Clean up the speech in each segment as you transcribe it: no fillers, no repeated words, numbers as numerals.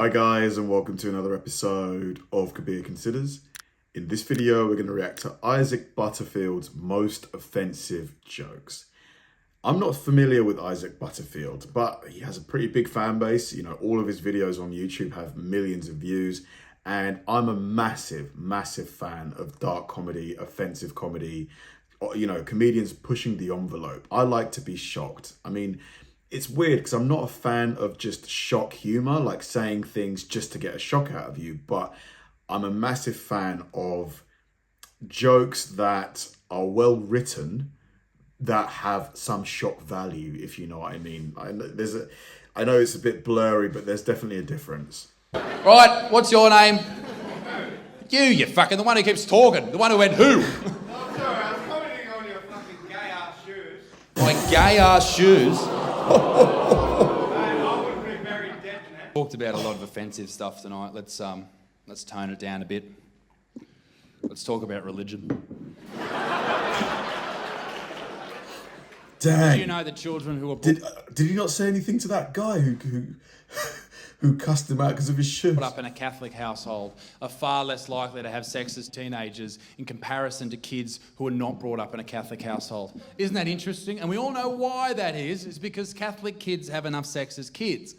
Hi guys, and welcome to another episode of Kabir Considers. In this video, we're going to react to ISAAC Butterfield's most offensive jokes. I'm not familiar with ISAAC Butterfield, but he has a pretty big fan base. You know, all of his videos on YouTube have millions of views, and I'm a massive fan of dark comedy, offensive comedy, you know, comedians pushing the envelope. I like to be shocked. I mean, it's weird because I'm not a fan of just shock humor, like saying things just to get a shock out of you, but I'm a massive fan of jokes that are well written that have some shock value, if you know what I mean. I know it's a bit blurry, but there's definitely a difference. Right, what's your name? You fucking, the one who keeps talking, the one who went who? Oh, sorry, I was commenting on your fucking gay-ass shoes. My gay-ass shoes? I would be very dead now. Talked about a lot of offensive stuff tonight. Let's tone it down a bit. Let's talk about religion. Dang. Did you know the children who were Did he not say anything to that guy who cussed him out because of his shoes? brought up in a Catholic household are far less likely to have sex as teenagers in comparison to kids who are not brought up in a Catholic household? Isn't that interesting? And we all know why that is. It's because Catholic kids have enough sex as kids.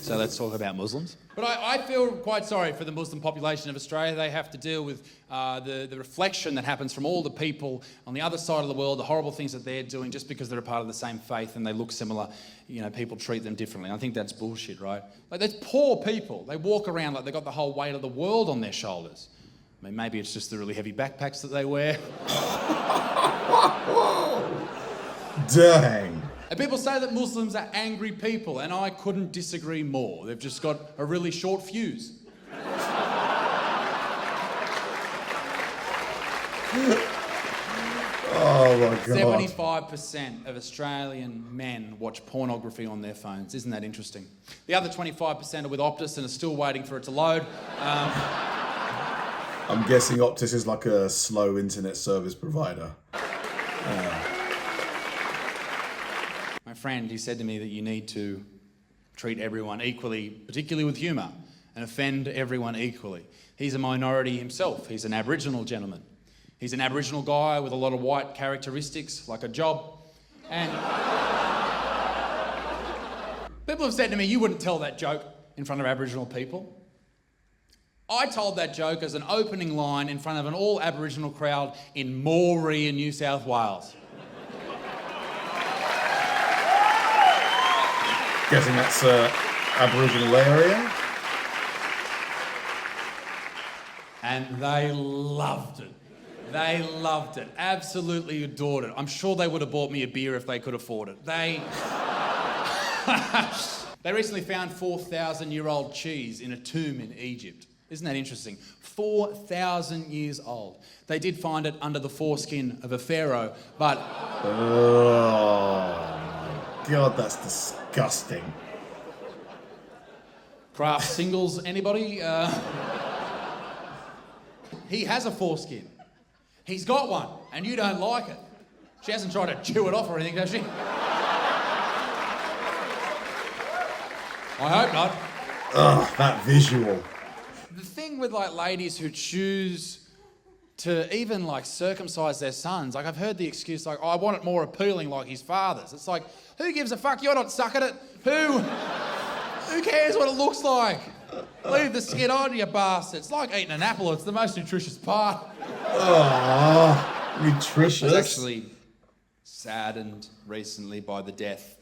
So let's talk about Muslims. But I feel quite sorry for the Muslim population of Australia. They have to deal with the reflection that happens from all the people on the other side of the world, the horrible things that they're doing just because they're a part of the same faith and they look similar. You know, people treat them differently. I think that's bullshit, right? Like, there's poor people. They walk around like they've got the whole weight of the world on their shoulders. I mean, maybe it's just the really heavy backpacks that they wear. Dang. And people say that Muslims are angry people, and I couldn't disagree more. They've just got a really short fuse. Oh my God. 75% of Australian men watch pornography on their phones. Isn't that interesting? The other 25% are with Optus and are still waiting for it to load. I'm guessing Optus is like a slow internet service provider. My friend, he said to me that you need to treat everyone equally, particularly with humour, and offend everyone equally. He's a minority himself. He's an Aboriginal gentleman. He's an Aboriginal guy with a lot of white characteristics, like a job. And people have said to me, you wouldn't tell that joke in front of Aboriginal people. I told that joke as an opening line in front of an all-Aboriginal crowd in Moree in New South Wales. Guessing that's Aboriginal area. And they loved it. They loved it. Absolutely adored it. I'm sure they would have bought me a beer if they could afford it. They recently found 4,000-year-old cheese in a tomb in Egypt. Isn't that interesting? 4,000 years old. They did find it under the foreskin of a pharaoh, but... Oh, God, that's disgusting. Craft singles, anybody? He has a foreskin. He's got one, and you don't like it. She hasn't tried to chew it off or anything, has she? I hope not. Ugh, that visual. The thing with like ladies who choose to even like circumcise their sons, like I've heard the excuse like, oh, I want it more appealing like his father's. It's like, who gives a fuck? You're not sucking it. Who cares what it looks like? Leave the skin on, you bastard. It's like eating an apple. It's the most nutritious part. Oh, nutritious. I was actually saddened recently by the death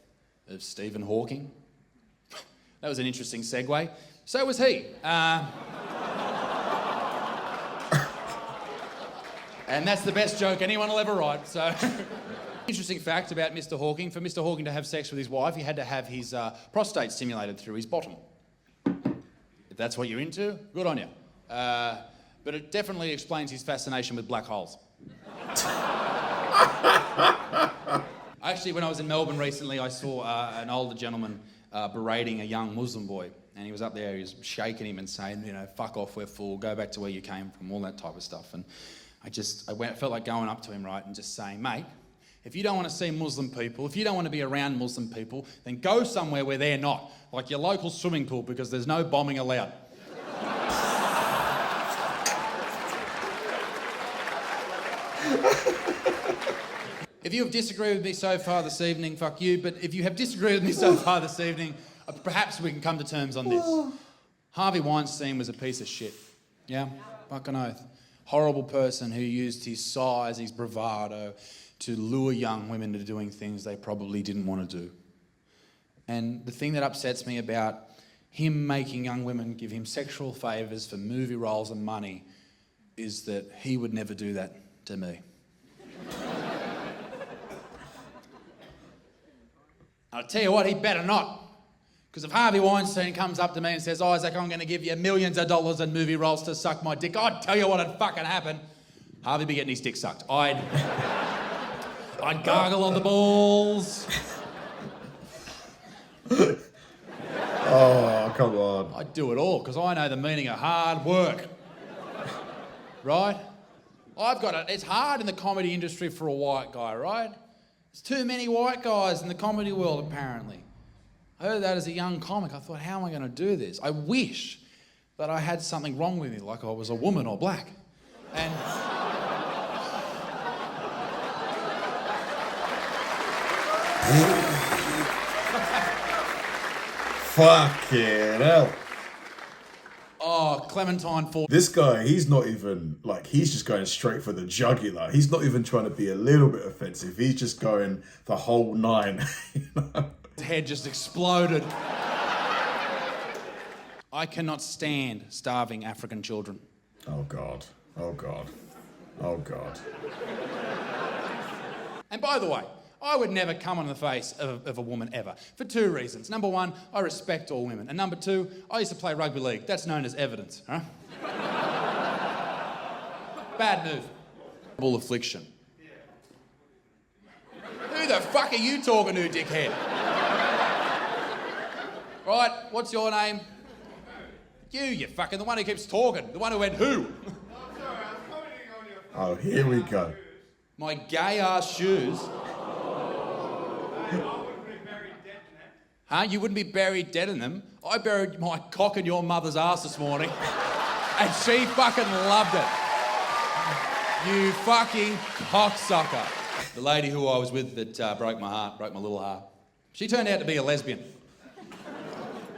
of Stephen Hawking. That was an interesting segue. So was he. And that's the best joke anyone will ever write. So, interesting fact about Mr. Hawking. For Mr. Hawking to have sex with his wife, he had to have his prostate stimulated through his bottom. If that's what you're into, good on you. But it definitely explains his fascination with black holes. Actually, when I was in Melbourne recently, I saw an older gentleman berating a young Muslim boy. And he was up there, he was shaking him and saying, you know, fuck off, we're full, go back to where you came from, all that type of stuff. And I felt like going up to him, right, and just saying, mate, If you don't want to see Muslim people, if you don't want to be around Muslim people, then go somewhere where they're not, like your local swimming pool, because there's no bombing allowed. If you have disagreed with me so far this evening, fuck you, but if you have disagreed with me so far this evening, perhaps we can come to terms on this. Harvey Weinstein was a piece of shit. Yeah? Fucking oath. Horrible person who used his size, his bravado, to lure young women into doing things they probably didn't want to do. And the thing that upsets me about him making young women give him sexual favours for movie roles and money is that he would never do that to me. I'll tell you what, he better not. Because if Harvey Weinstein comes up to me and says, Isaac, I'm going to give you millions of dollars in movie roles to suck my dick, I'd tell you what'd fucking happen. Harvey be getting his dick sucked. I'd gargle on the balls. Oh, come on. I'd do it all, because I know the meaning of hard work. Right? It's hard in the comedy industry for a white guy, right? There's too many white guys in the comedy world, apparently. I heard that as a young comic. I thought, how am I going to do this? I wish that I had something wrong with me, like I was a woman or black. And... Fucking hell. Oh, Clementine Ford. This guy, he's not even, like, he's just going straight for the jugular. He's not even trying to be a little bit offensive. He's just going the whole nine, you know? His head just exploded. I cannot stand starving African children. Oh, God. Oh, God. Oh, God. And by the way, I would never come on the face of a woman ever, for two reasons. Number one, I respect all women. And number two, I used to play rugby league. That's known as evidence, huh? Bad move. Bull affliction. Who the fuck are you talking to, dickhead? Right, what's your name? You fucking, the one who keeps talking. The one who went, who? Oh, here we go. My gay-ass shoes. Huh? You wouldn't be buried dead in them. I buried my cock in your mother's ass this morning, and she fucking loved it. You fucking cocksucker. The lady who I was with that broke my little heart. She turned out to be a lesbian.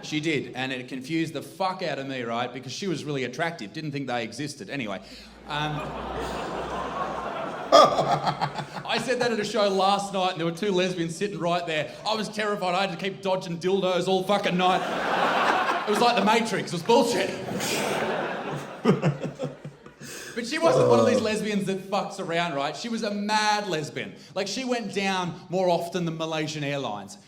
She did, and it confused the fuck out of me, right? Because she was really attractive, didn't think they existed. Anyway, I said that at a show last night and there were two lesbians sitting right there. I was terrified. I had to keep dodging dildos all fucking night. It was like the Matrix. It was bullshit. But she wasn't one of these lesbians that fucks around, right? She was a mad lesbian. Like, she went down more often than Malaysian Airlines.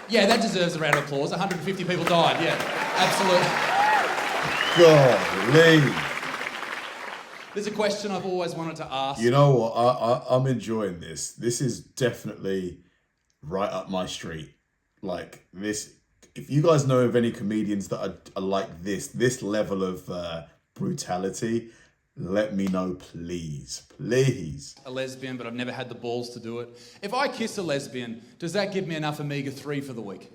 Yeah, that deserves a round of applause. 150 people died, yeah. Absolutely. Golly. There's a question I've always wanted to ask. You know what? I'm enjoying this. This is definitely right up my street. Like, this... If you guys know of any comedians that are like this level of brutality, let me know, please. Please. A lesbian, but I've never had the balls to do it. If I kiss a lesbian, does that give me enough omega-3 for the week?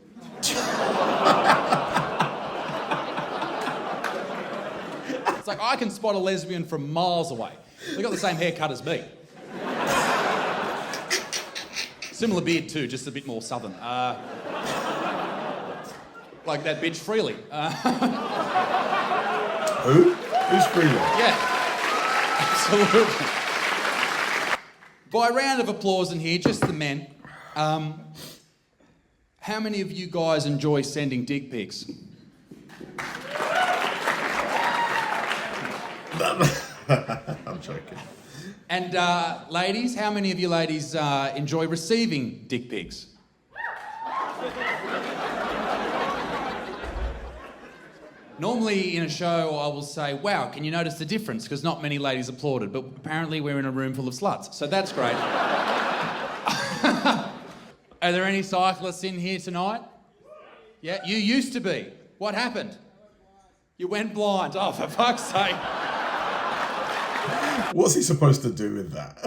It's like I can spot a lesbian from miles away. They got the same haircut as me. Similar beard too, just a bit more southern. Like that bitch Freely. Who? Who's Freely? Yeah, absolutely. By round of applause in here, just the men. How many of you guys enjoy sending dick pics? I'm joking. And ladies, how many of you ladies enjoy receiving dick pics? Normally in a show I will say, wow, can you notice the difference? Because not many ladies applauded, but apparently we're in a room full of sluts, so that's great. Are there any cyclists in here tonight? Yeah, you used to be. What happened? You went blind. Oh, for fuck's sake. What's he supposed to do with that?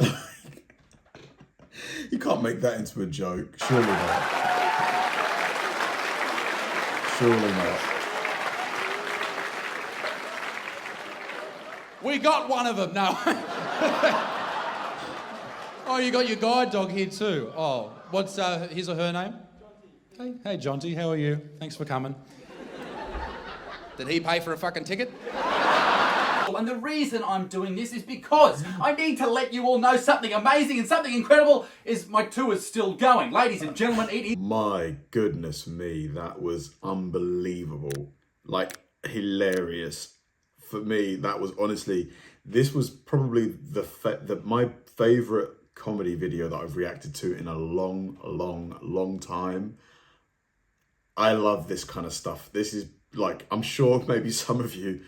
You can't make that into a joke. Surely not. Surely not. We got one of them. No. Oh, you got your guide dog here too. Oh, what's his or her name? Hey, Jonty, how are you? Thanks for coming. Did he pay for a fucking ticket? And the reason I'm doing this is because I need to let you all know something amazing and something incredible is my tour is still going. Ladies and gentlemen, it is... My goodness me, that was unbelievable. Like, hilarious. For me, that was honestly, this was probably my favourite comedy video that I've reacted to in a long time. I love this kind of stuff. This is like, I'm sure maybe some of you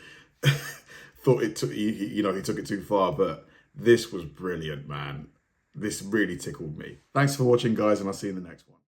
thought it took, he took it too far, but this was brilliant, man. This really tickled me. Thanks for watching, guys, and I'll see you in the next one.